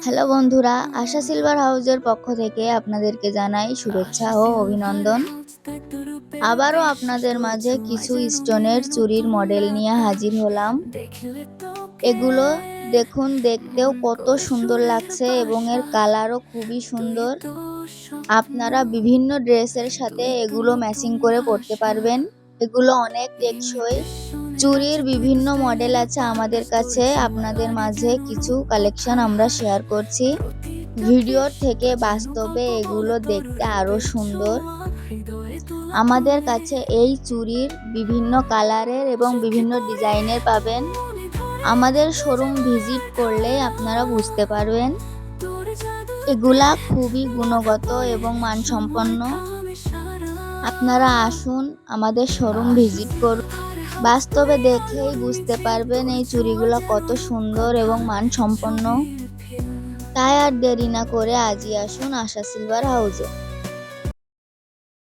Hello বন্ধুরা, আশা silver হাউসের পক্ষ থেকে আপনাদেরকে জানাই শুভেচ্ছা ও অভিনন্দন। আবারও আপনাদের মাঝে কিছু স্টোনের চুড়ির মডেল নিয়ে হাজির হলাম। এগুলো দেখুন, দেখতেও কত সুন্দর লাগছে এবং এর কালারও খুবই সুন্দর। আপনারা বিভিন্ন ড্রেসের সাথে এগুলো ম্যাচিং করে পরতে পারবেন। এগুলো অনেক টেকসই। চুড়ির বিভিন্ন মডেল আছে আমাদের কাছে, আপনাদের মাঝে কিছু কালেকশন আমরা শেয়ার করছি। ভিডিওর থেকে বাস্তবে এগুলো দেখতে আরো সুন্দর। আমাদের কাছে এই চুড়ির বিভিন্ন কালারের এবং বিভিন্ন ডিজাইনের পাবেন। আমাদের শোরুম ভিজিট করলে আপনারা বুঝতে পারবেন। এগুলা খুবই গুণগত এবং মানসম্পন্ন। আপনারা আসুন, আমাদের শোরুম ভিজিট করুন। বাস্তবে দেখেই বুঝতে পারবেন এই চুড়িগুলো কত সুন্দর এবং মানসম্পন্ন। তাই আর দেরি না করে আজই আসুন আশা সিলভার হাউসে।